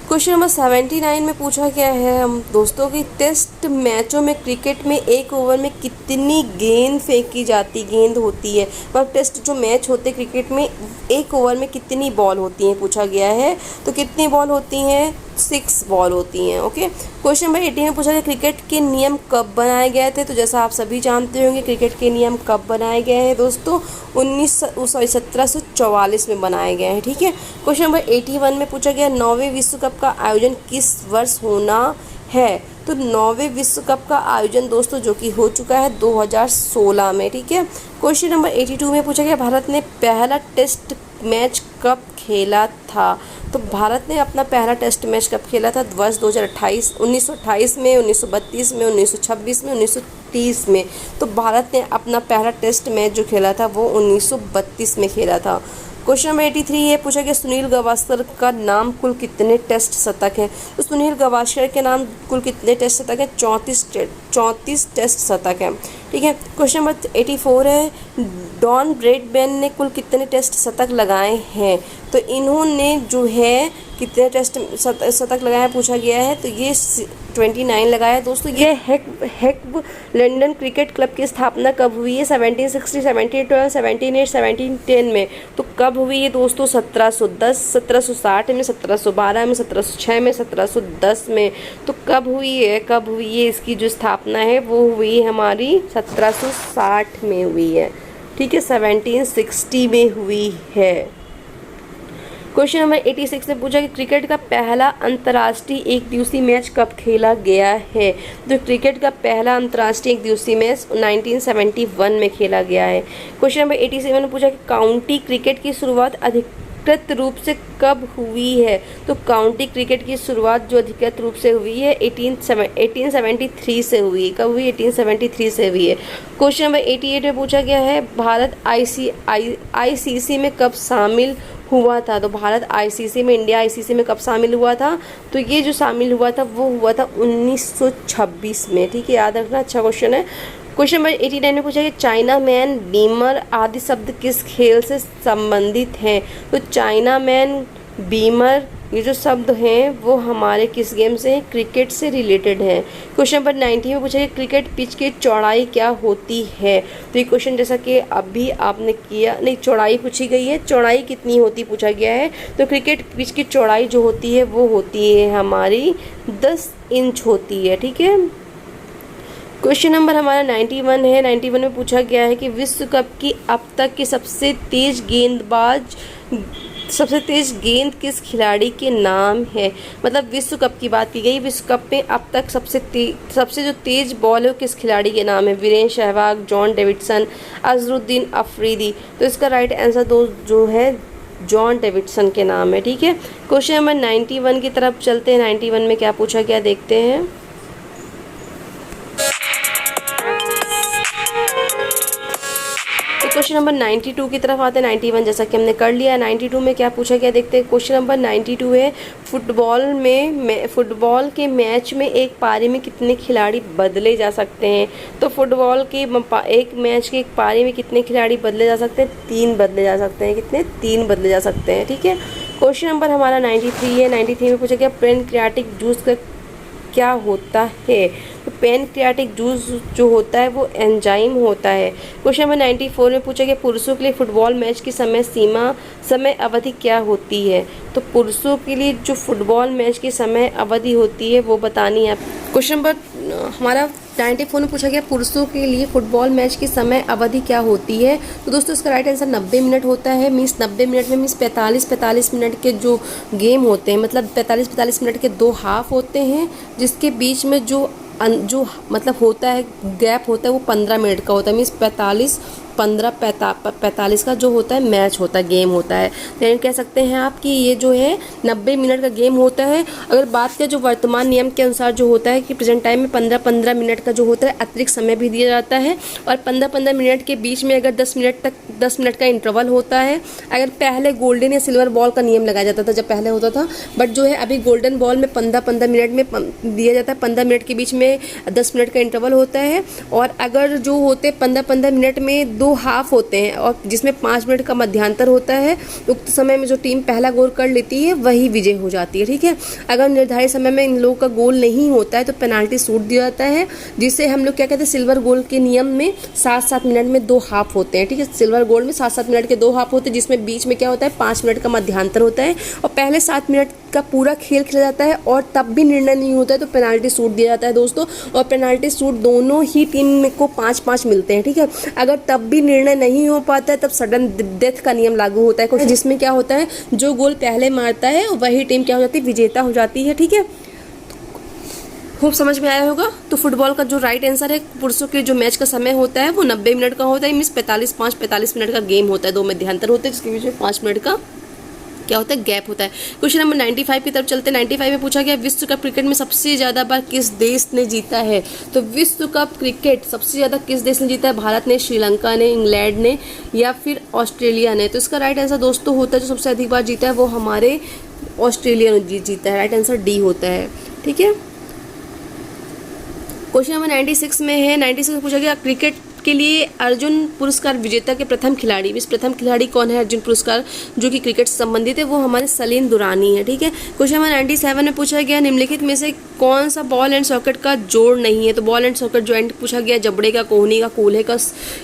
क्वेश्चन नंबर 79 में पूछा गया है हम दोस्तों कि टेस्ट मैचों में क्रिकेट में 1 ओवर में कितनी गेंद फेंकी जाती गेंद होती है। मतलब टेस्ट जो मैच होते हैं क्रिकेट में 1 ओवर में कितनी बॉल होती हैं पूछा गया है। तो कितनी बॉल होती हैं, 6 बॉल होती हैं। ओके, क्वेश्चन नंबर 80 में पूछा गया क्रिकेट के नियम कब बनाए गए थे। तो जैसा आप सभी जानते होंगे क्रिकेट के नियम कब बनाए गए हैं दोस्तों, 1744 में बनाए गए हैं। ठीक है, क्वेश्चन नंबर 81 में पूछा गया 9वें विश्व कप का आयोजन किस वर्ष होना है। तो 9वें विश्व कप का आयोजन दोस्तों जो कि हो चुका है 2016 में। ठीक है, क्वेश्चन नंबर 82 में पूछा गया भारत ने पहला टेस्ट मैच कब खेला था। तो भारत ने अपना पहला टेस्ट मैच कब खेला था, वर्ष 1928 में, 1932 में, 1926 में, 1930 में। तो भारत ने अपना पहला टेस्ट मैच जो खेला था वो 1932 में खेला था। क्वेश्चन नंबर 83 ये पूछा गया सुनील गावस्कर का नाम कुल कितने टेस्ट शतक हैं। तो सुनील गावस्कर के नाम कुल कितने टेस्ट शतक हैं, 34 टेस्ट शतक हैं। ठीक है, क्वेश्चन नंबर 84 है डॉन ब्रैडमैन ने कुल कितने टेस्ट शतक लगाए हैं। तो इन्होंने जो है कितने टेस्ट शतक लगाया पूछा गया है। तो ये 29 लगाया दोस्तों। ये हेक्ब लंदन क्रिकेट क्लब की स्थापना कब हुई है, 1760, 1712, 1708, 1710 में। तो कब हुई है दोस्तों, 1710, 1760 में, 1712 में, 1706 में, 1710 में। तो कब हुई है इसकी जो स्थापना है वो हुई हमारी 1760 में हुई है। ठीक है, 1760 में हुई है। क्वेश्चन नंबर 86 ने पूछा कि क्रिकेट का पहला अंतर्राष्ट्रीय एक दिवसीय मैच कब खेला गया है। तो क्रिकेट का पहला अंतर्राष्ट्रीय एक दिवसीय मैच 1971 में खेला गया है। क्वेश्चन नंबर 87 ने पूछा कि काउंटी क्रिकेट की शुरुआत अधिकृत रूप से कब हुई है। तो काउंटी क्रिकेट की शुरुआत जो अधिकृत रूप से हुई है 1873 से हुई। कब हुई, 1873 से हुई है। क्वेश्चन नंबर 88 में पूछा गया है भारत आईसीसी में कब शामिल हुआ था। तो भारत आईसीसी में, इंडिया आईसीसी में कब शामिल हुआ था। तो ये जो शामिल हुआ था वो हुआ था 1926 में। ठीक है, याद रखना, अच्छा क्वेश्चन है। क्वेश्चन नंबर 89 में पूछा कि चाइना मैन, बीमर आदि शब्द किस खेल से संबंधित हैं। तो चाइना मैन, बीमर ये जो शब्द हैं वो हमारे किस गेम से हैं, क्रिकेट से रिलेटेड हैं। क्वेश्चन नंबर 90 में पूछा कि क्रिकेट पिच की चौड़ाई क्या होती है। तो ये क्वेश्चन जैसा कि अभी आपने किया, नहीं चौड़ाई पूछी गई है, चौड़ाई कितनी होती पूछा गया है। तो क्रिकेट पिच की चौड़ाई जो होती है वो होती है हमारी 10 इंच होती है। ठीक है, क्वेश्चन नंबर हमारा 91 है। 91 में पूछा गया है कि विश्व कप की अब तक की सबसे तेज गेंद किस खिलाड़ी के नाम है। मतलब विश्व कप की बात की गई, विश्व कप में अब तक सबसे जो तेज बॉल है वो किस खिलाड़ी के नाम है। Virender Sehwag, John Davidson, Azharuddin Afridi. तो इसका राइट आंसर जो है जॉन डेविडसन के नाम है। ठीक है, क्वेश्चन नंबर 91 की तरफ चलते हैं। 91 में क्या पूछा गया देखते हैं। क्वेश्चन नंबर 92 की तरफ आते हैं। 91 जैसा कि हमने कर लिया। 92 में क्या पूछा गया देखते हैं। क्वेश्चन नंबर 92 है फुटबॉल के मैच में एक पारी में कितने खिलाड़ी बदले जा सकते हैं। तो फुटबॉल के एक मैच के एक पारी में कितने खिलाड़ी बदले जा सकते हैं। 3 बदले जा सकते हैं। कितने? 3 बदले जा सकते हैं। ठीक है, क्वेश्चन नंबर हमारा 93 है। 93 में पूछा गया पैनक्रियाटिक जूस का क्या होता है। तो पैनक्रियाटिक जूस जो होता है वो एंजाइम होता है। क्वेश्चन नंबर 94 में पूछा गया पुरुषों के लिए फुटबॉल मैच की समय अवधि क्या होती है। तो पुरुषों के लिए जो फुटबॉल मैच की समय अवधि होती है वो बतानी है। क्वेश्चन नंबर हमारा 94 में पूछा गया पुरुषों के लिए फुटबॉल मैच की समय अवधि क्या होती है। तो दोस्तों इसका राइट आंसर 90 मिनट होता है। मीन्स 90 मिनट में 45 मिनट के जो गेम होते हैं, मतलब 45 मिनट के 2 हाफ होते हैं, जिसके बीच में जो मतलब होता है गैप होता है वो 15 मिनट का होता है। मीन्स 45 का जो होता है मैच होता है, गेम होता है। तो कह सकते हैं आप कि ये जो है 90 मिनट का गेम होता है। अगर बात करें जो वर्तमान नियम के अनुसार जो होता है कि प्रेजेंट टाइम में 15-15 मिनट का जो होता है अतिरिक्त समय भी दिया जाता है, और 15-15 मिनट के बीच में अगर 10 मिनट का इंटरवल होता है। अगर पहले गोल्डन या सिल्वर बॉल का नियम लगाया जाता था जब पहले होता था, बट जो है अभी गोल्डन बॉल में 15-15 मिनट में दिया जाता है। 15 मिनट के बीच में 10 मिनट का इंटरवल होता है। और अगर जो होते 15-15 मिनट में 2 हाफ होते हैं और जिसमें 5 मिनट का मध्यांतर होता है, उक्त समय में जो टीम पहला गोल कर लेती है वही विजय हो जाती है। ठीक है, अगर निर्धारित समय में इन लोगों का गोल नहीं होता है तो पेनाल्टी शूट दिया जाता है, जिसे हम लोग क्या कहते हैं सिल्वर गोल के नियम में 7-7 मिनट में 2 हाफ होते हैं। ठीक है, सिल्वर गोल में 7-7 मिनट के 2 हाफ होते हैं, जिसमें बीच में क्या होता है 5 मिनट का मध्यांतर होता है, और पहले 7 मिनट का पूरा खेल खेला जाता है और तब भी निर्णय नहीं होता है तो पेनाल्टी शूट दिया जाता है दोस्तों। और पेनाल्टी शूट दोनों ही टीम को 5-5 मिलते हैं। ठीक है, अगर तब भी निर्णय नहीं हो पाता है तब सडन डेथ का नियम लागू होता है, जिसमें क्या होता है जो गोल पहले मारता है वही टीम क्या हो जाती है, विजेता हो जाती है। ठीक है, खूब समझ में आया होगा। तो फुटबॉल का जो राइट आंसर है, पुरुषों के जो मैच का समय होता है वो 90 मिनट का होता है। मीन्स 45 मिनट का गेम होता है, 2 मध्यांतर होते हैं, जिसके बीच में 5 मिनट का क्या होता है गैप होता है। क्वेश्चन नंबर 95 की तरफ चलते हैं। 95 में पूछा गया विश्व कप क्रिकेट में सबसे ज़्यादा बार किस देश ने जीता है। तो विश्व कप क्रिकेट सबसे ज़्यादा किस देश ने जीता है। भारत ने, श्रीलंका ने, इंग्लैंड ने, या फिर ऑस्ट्रेलिया ने। तो इसका राइट आंसर दोस्तों होता है जो सबसे अधिक बार जीता है वो हमारे ऑस्ट्रेलिया ने जीता है। राइट आंसर डी होता है। ठीक है, क्वेश्चन नंबर 96 में है। 96 में पूछा गया क्रिकेट के लिए अर्जुन पुरस्कार विजेता के प्रथम खिलाड़ी। इस प्रथम खिलाड़ी कौन है अर्जुन पुरस्कार जो कि क्रिकेट से संबंधित है, वो हमारे सलीम दुरानी है। ठीक है, क्वेश्चन नंबर 97 में पूछा गया निम्नलिखित में से कौन सा बॉल एंड सॉकेट का जोड़ नहीं है। तो बॉल एंड सॉकेट जॉइंट पूछा गया जबड़े का, कोहनी का, कूल्हे का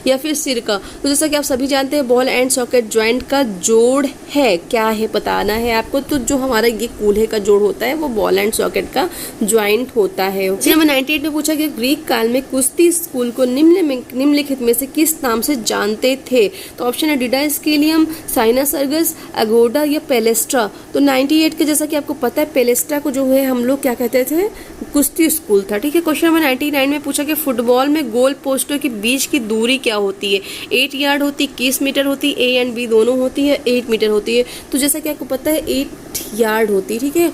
या फिर सिर का। तो जैसा कि आप सभी जानते हैं बॉल एंड सॉकेट जॉइंट का जोड़ है, क्या है बताना है आपको। तो जो हमारा ये कूल्हे का जोड़ होता है वो बॉल एंड सॉकेट का ज्वाइंट होता है। नंबर 98 में पूछा गया ग्रीक काल में कुश्ती स्कूल को निम्नलिखित में से किस नाम से जानते थे। तो ऑप्शन है डिडास्केलियम, साइनासर्गस, अगोडा या पेलेस्ट्रा। तो 98 के जैसा कि आपको पता है पेलेस्ट्रा को जो है हम लोग क्या कहते थे, कुश्ती स्कूल था। ठीक है, क्वेश्चन नंबर 99 में पूछा कि फुटबॉल में गोल पोस्टों के बीच की दूरी क्या होती है। 8 यार्ड होती, 21 मीटर होती, ए एंड बी दोनों होती है, 8 मीटर होती है। तो जैसा कि आपको पता है 8 यार्ड होती है। ठीक है,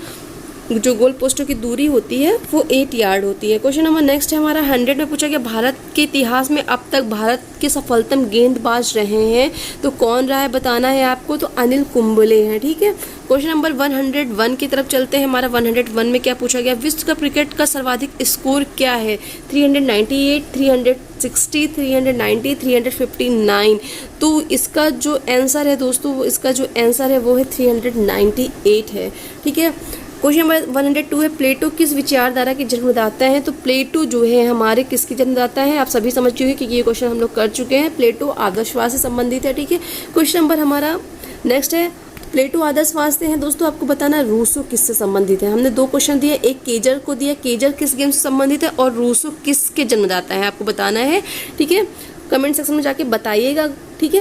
जो गोल पोस्टों की दूरी होती है वो 8 यार्ड होती है। क्वेश्चन नंबर नेक्स्ट है हमारा 100 में पूछा गया भारत के इतिहास में अब तक भारत के सफलतम गेंदबाज रहे हैं। तो कौन रहा है बताना है आपको। तो अनिल कुंबले हैं। ठीक है, क्वेश्चन नंबर 101 की तरफ चलते हैं। हमारा 101 में क्या पूछा गया विश्व का क्रिकेट का सर्वाधिक स्कोर क्या है। 398, 360, 390, 359। तो इसका जो आंसर है दोस्तों, इसका जो आंसर है वो है 398 है। ठीक है, क्वेश्चन नंबर 102 है प्लेटो किस विचारधारा के जन्मदाता है। तो प्लेटो जो है हमारे किसकी जन्मदाता है, आप सभी समझ चुके हैं कि ये क्वेश्चन हम लोग कर चुके हैं। प्लेटो आदर्शवाद से संबंधित है। ठीक है, क्वेश्चन नंबर हमारा नेक्स्ट है प्लेटो आदर्श वास्ते हैं दोस्तों, आपको बताना रूसो किससे संबंधित है। हमने 2 क्वेश्चन दिए, एक केजर को दिया, केजर किस गेम से संबंधित है, और रूसो किसके जन्मदाता है आपको बताना है, ठीक है। कमेंट सेक्शन में जाके बताइएगा, ठीक है।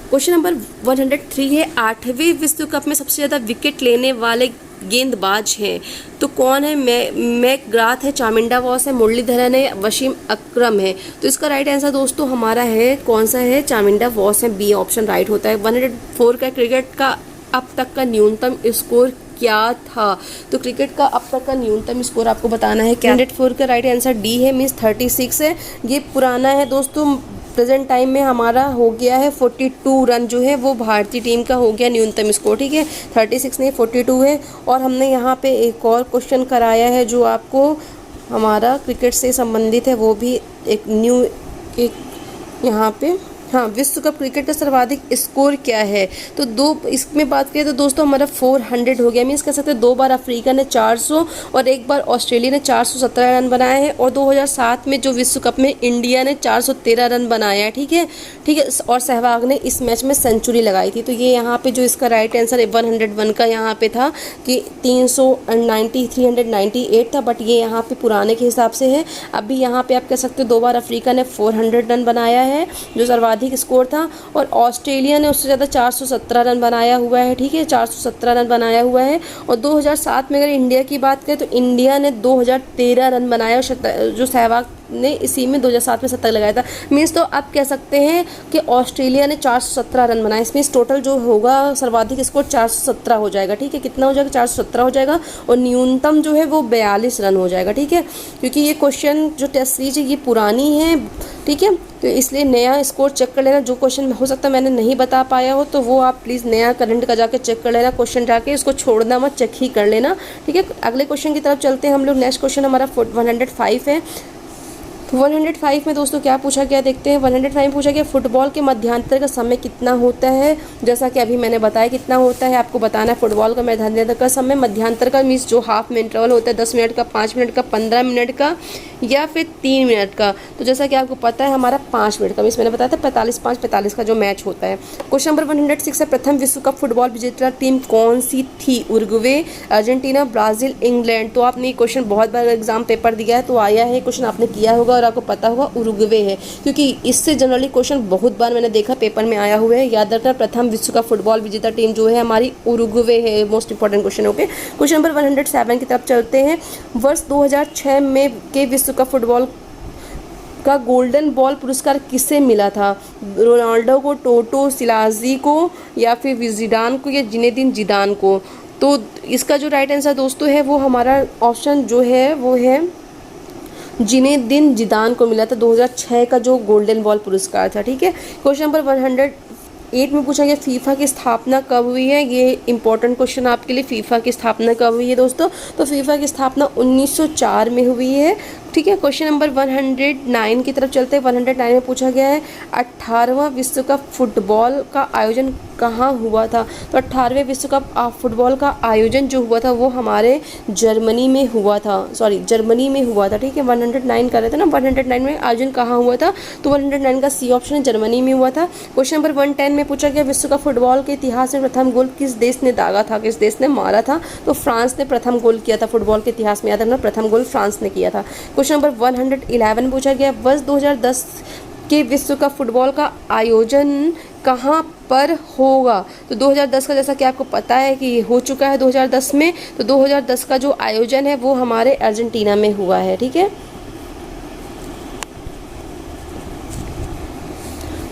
क्वेश्चन नंबर 103 है, 8वें विश्व कप में सबसे ज़्यादा विकेट लेने वाले गेंदबाज हैं तो कौन है। मैकग्राथ है, चामिंडा वॉस है, मुरलीधरन है, वसीम अकरम है। तो इसका राइट आंसर दोस्तों हमारा है, कौन सा है, चामिंडा वॉस है, बी ऑप्शन राइट होता है। 104 का क्रिकेट का अब तक का न्यूनतम स्कोर क्या था। तो क्रिकेट का अब तक का न्यूनतम स्कोर आपको बताना है। 104 का राइट आंसर डी है, मीन्स 36 है। ये पुराना है दोस्तों, प्रेजेंट टाइम में हमारा हो गया है 42 रन जो है वो भारतीय टीम का हो गया न्यूनतम स्कोर, ठीक है। 36 नहीं 42 है। और हमने यहाँ पे एक और क्वेश्चन कराया है जो आपको हमारा क्रिकेट से संबंधित है, वो भी एक न्यू एक यहाँ पे, हाँ, विश्व कप क्रिकेट का सर्वाधिक स्कोर क्या है। तो दो इसमें बात करें तो दोस्तों हमारा 400 हो गया, मीन्स कह सकते हैं 2 बार अफ्रीका ने 400 और 1 बार ऑस्ट्रेलिया ने 417 रन बनाए हैं। और 2007 में जो विश्व कप में इंडिया ने 413 रन बनाया है, ठीक है, ठीक है। और सहवाग ने इस मैच में सेंचुरी लगाई थी। तो ये यहाँ पे जो इसका राइट आंसर 101 का यहाँ पे था कि 398 था, बट ये यहाँ पे पुराने के हिसाब से है। अभी यहाँ पे आप कह सकते हो 2 बार अफ्रीका ने 400 रन बनाया है जो सर्वाधिक स्कोर था, और ऑस्ट्रेलिया ने उससे ज़्यादा 417 रन बनाया हुआ है, ठीक है, 417 रन बनाया हुआ है। और 2007 में अगर इंडिया की बात करें तो इंडिया ने 2013 रन बनाया, जो सहवाग ने इसी में 2007 में 70 लगाया था। मीन्स तो आप कह सकते हैं कि ऑस्ट्रेलिया ने 417 रन बनाए, इसमें टोटल जो होगा सर्वाधिक स्कोर 417 हो जाएगा, ठीक है। कितना हो जाएगा, 417 हो जाएगा। और न्यूनतम जो है वो 42 रन हो जाएगा, ठीक है। क्योंकि ये क्वेश्चन जो टेस्ट सीरीज है ये पुरानी है, ठीक है, तो इसलिए नया स्कोर चेक कर लेना। जो क्वेश्चन हो सकता है मैंने नहीं बता पाया हो तो वो आप प्लीज़ नया करंट का जाके चेक कर लेना, क्वेश्चन जाके इसको छोड़ना मत, चेक ही कर लेना, ठीक है। अगले क्वेश्चन की तरफ चलते हैं हम लोग। नेक्स्ट क्वेश्चन हमारा 105 है। 105 में दोस्तों क्या पूछा गया देखते हैं। 105 में पूछा गया फुटबॉल के मध्यांतर का समय कितना होता है। जैसा कि अभी मैंने बताया कितना होता है, आपको बताना है। फुटबॉल का मध्यांतर का समय, मध्यांतर का मीन्स जो हाफ में इंटरवल होता है 10 मिनट का, 5 मिनट का, 15 मिनट का या फिर 3 मिनट का। तो जैसा कि आपको पता है हमारा 5 मिनट का, मीन्स मैंने बताया था 45 का जो मैच होता है। क्वेश्चन नंबर 106 है, प्रथम विश्व कप फुटबॉल विजेता टीम कौन सी थी। Uruguay, Argentina, Brazil, England. तो आपने ये क्वेश्चन बहुत बार एग्जाम पेपर दिया है तो आया है, क्वेश्चन आपने किया होगा और आपको पता होगा उरुग्वे है, क्योंकि इससे जनरली क्वेश्चन बहुत बार मैंने देखा पेपर में आया हुआ है। याद रखना, प्रथम विश्व कप फुटबॉल विजेता टीम जो है हमारी उरुग्वे है। Most important question. Okay, question number 107 की तरफ चलते हैं। वर्ष 2006 में के विश्व कप फुटबॉल का गोल्डन बॉल पुरस्कार किसे मिला था। रोनाल्डो को, टोटो सिलाजी को, या फिर जिडान को, या जिनेदिन जिदान को। तो इसका जो राइट आंसर दोस्तों है वो हमारा ऑप्शन जो है वो है जिनेदिन जिदान को मिला था 2006 का जो गोल्डन बॉल पुरस्कार था, ठीक है। क्वेश्चन नंबर 108 में पूछा गया फीफा की स्थापना कब हुई है। ये इंपॉर्टेंट क्वेश्चन आपके लिए, फीफा की स्थापना कब हुई है दोस्तों। तो फीफा की स्थापना 1904 में हुई है, ठीक है। क्वेश्चन नंबर 109 की तरफ चलते हैं। 109 में पूछा गया है 18वां विश्व कप फुटबॉल का आयोजन कहाँ हुआ था। तो 18वें विश्व कप फुटबॉल का आयोजन जो हुआ था वो हमारे जर्मनी में हुआ था, जर्मनी में हुआ था, ठीक है। 109 कर रहे थे ना, 109 में आयोजन कहाँ हुआ था, तो 109 का सी ऑप्शन है, जर्मनी में हुआ था। क्वेश्चन नंबर 110 में पूछा गया विश्व कप फुटबॉल के इतिहास में प्रथम गोल किस देश ने दागा था, किस देश ने मारा था। तो फ्रांस ने प्रथम गोल किया था फुटबॉल के इतिहास में, याद रखना प्रथम गोल फ्रांस ने किया था। क्वेश्चन नंबर 111 में पूछा गया वर्ष 2010 के विश्व कप फुटबॉल का आयोजन कहाँ पर होगा। तो 2010 का जैसा कि आपको पता है कि हो चुका है 2010 में, तो 2010 का जो आयोजन है वो हमारे अर्जेंटीना में हुआ है, ठीक है।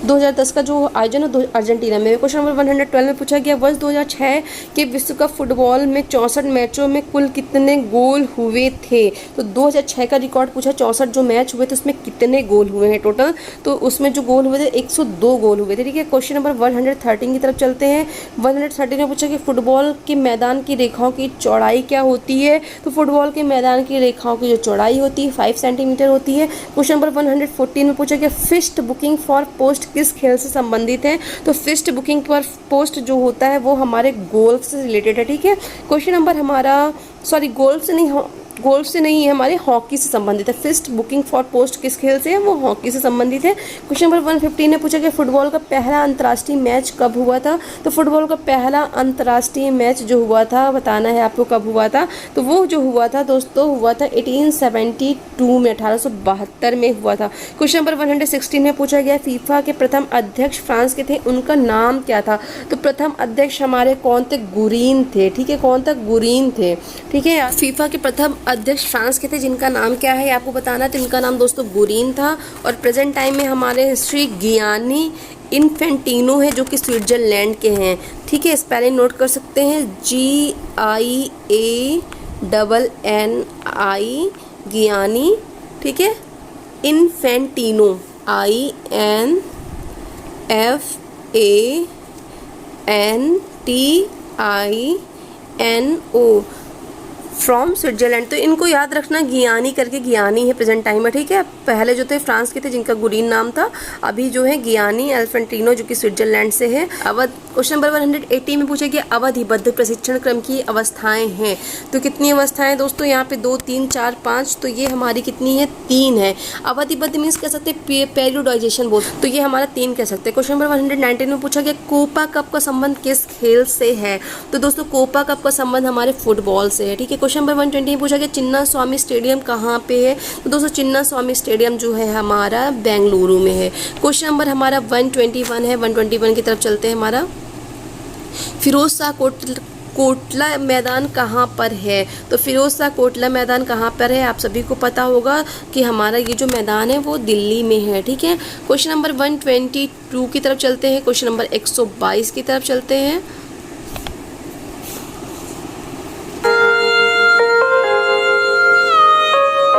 2010 का जो आयोजन है अर्जेंटीना में। क्वेश्चन नंबर 112 में पूछा गया वर्ष 2006 के विश्व कप फुटबॉल में 64 मैचों में कुल कितने गोल हुए थे। तो 2006 का रिकॉर्ड पूछा, 64 जो मैच हुए थे उसमें कितने गोल हुए हैं टोटल। तो उसमें जो गोल हुए थे 102 गोल हुए थे, ठीक है। क्वेश्चन नंबर 113 की तरफ चलते हैं। 113 में पूछा कि फुटबॉल के मैदान की रेखाओं की चौड़ाई क्या होती है। तो फुटबॉल के मैदान की रेखाओं की जो चौड़ाई होती है 5 सेंटीमीटर होती है। क्वेश्चन नंबर 114 में पूछा गया फिस्ट बुकिंग फॉर पोस्ट किस खेल से संबंधित है। तो फिस्ट बुकिंग पर पोस्ट जो होता है वो हमारे गोल्फ से रिलेटेड है, ठीक है। क्वेश्चन नंबर हमारा गोल्फ से नहीं, गोल्फ से नहीं है, हमारे हॉकी से संबंधित है। फिस्ट बुकिंग फॉर पोस्ट किस खेल से है, वो हॉकी से संबंधित है। क्वेश्चन नंबर 115 ने पूछा कि फुटबॉल का पहला अंतर्राष्ट्रीय मैच कब हुआ था। तो फुटबॉल का पहला अंतर्राष्ट्रीय मैच जो हुआ था, बताना है आपको कब हुआ था। तो वो जो हुआ था दोस्तों, हुआ था 1872 में, 1872 में हुआ था। क्वेश्चन नंबर 116 में पूछा गया फीफा के प्रथम अध्यक्ष फ्रांस के थे, उनका नाम क्या था। तो प्रथम अध्यक्ष हमारे कौन थे, गुरीन थे। ठीक है, कौन था, गुरीन थे। ठीक है, फीफा के प्रथम अध्यक्ष फ्रांस के थे, जिनका नाम क्या है आपको बताना है। तो इनका नाम दोस्तों गुरीन था। और प्रेजेंट टाइम में हमारे श्री गियानी इन्फेंटिनो है, जो कि स्विट्जरलैंड के हैं। ठीक है, स्पेलिंग नोट कर सकते हैं, GIANNI गियानी। ठीक है, इन्फेंटिनो INFANTINO फ्रॉम स्विट्जरलैंड। तो इनको याद रखना, गियानी करके, गियानी है प्रेजेंट टाइम में। ठीक है, पहले जो थे फ्रांस के थे, जिनका गुरीन नाम था। अभी जो है गियानी इन्फेंटिनो, जो कि स्विट्जरलैंड से है। अवध क्वेश्चन नंबर 180 में पूछा गया अवधिबद्ध प्रशिक्षण क्रम की अवस्थाएं हैं। तो कितनी अवस्थाएं दोस्तों, यहाँ पे 2, 3, 4, 5। तो ये हमारी कितनी है, 3 है। अवधिबद्ध मीन्स कह सकते हैं पेरियोडाइजेशन बोल, तो ये हमारा 3 कह सकते हैं। क्वेश्चन नंबर 119 में पूछा गया कोपा कप का संबंध किस खेल से है। तो दोस्तों कोपा कप का संबंध हमारे फुटबॉल से है। ठीक है, क्वेश्चन नंबर 120 में पूछा गया चिन्ना स्वामी स्टेडियम कहाँ पे है। तो दोस्तों चिन्ना स्वामी स्टेडियम जो है हमारा बेंगलुरु में है। क्वेश्चन नंबर हमारा 121 है। 121 की तरफ चलते हैं। हमारा फिरोज शाह कोटला मैदान कहाँ पर है। तो फिरोज शाह कोटला मैदान कहाँ पर है, आप सभी को पता होगा कि हमारा ये जो मैदान है वो दिल्ली में है। ठीक है, क्वेश्चन नंबर 122 की तरफ चलते हैं। क्वेश्चन नंबर 122 की तरफ चलते हैं।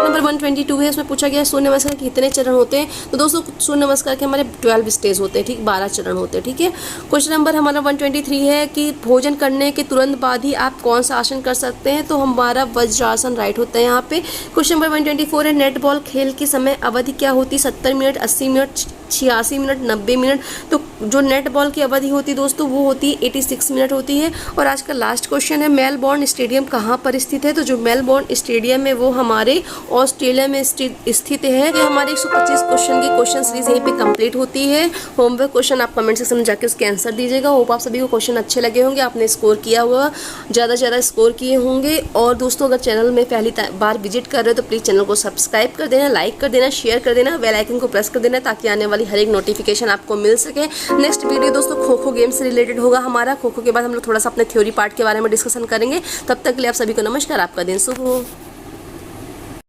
नंबर 122 है, उसमें पूछा गया सूर्य नमस्कार के कितने चरण होते हैं। तो दोस्तों सूर्य नमस्कार के हमारे 12 स्टेज होते हैं। ठीक, 12 चरण होते हैं। ठीक है, क्वेश्चन नंबर हमारा 123 है कि भोजन करने के तुरंत बाद ही आप कौन सा आसन कर सकते हैं। तो हमारा वज्रासन राइट होता है यहाँ पे। क्वेश्चन नंबर 124 है नेट बॉल खेल की समय अवधि क्या होती है, 70 मिनट, 80 मिनट, 86 मिनट, 90 मिनट। तो जो नेट बॉल की अवधि होती है दोस्तों, वो होती है 86 मिनट होती है। और आज का लास्ट क्वेश्चन है मेलबोर्न स्टेडियम कहाँ पर स्थित है। तो जो मेलबोर्न स्टेडियम है वो हमारे ऑस्ट्रेलिया में स्थित है। ये हमारे 125 क्वेश्चन की क्वेश्चन सीरीज यहीं पे कंप्लीट होती है। होमवर्क क्वेश्चन आप कमेंट सेक्शन में जाके उसके आंसर दीजिएगा। होप आप सभी को क्वेश्चन अच्छे लगे होंगे, आपने स्कोर किया हुआ, ज़्यादा से ज़्यादा स्कोर किए होंगे। और दोस्तों अगर चैनल में पहली बार विजिट कर रहे हो तो प्लीज़ चैनल को सब्सक्राइब कर देना, लाइक कर देना, शेयर कर देना, बेल आइकन को प्रेस कर देना, ताकि आने वाली हर एक नोटिफिकेशन आपको मिल सके। नेक्स्ट वीडियो दोस्तों खो खो गेम से रिलेटेड होगा हमारा। खो खो के बाद हम लोग थोड़ा सा अपने थ्योरी पार्ट के बारे में डिस्कशन करेंगे। तब तक के लिए आप सभी को नमस्कार, आपका दिन शुभ हो।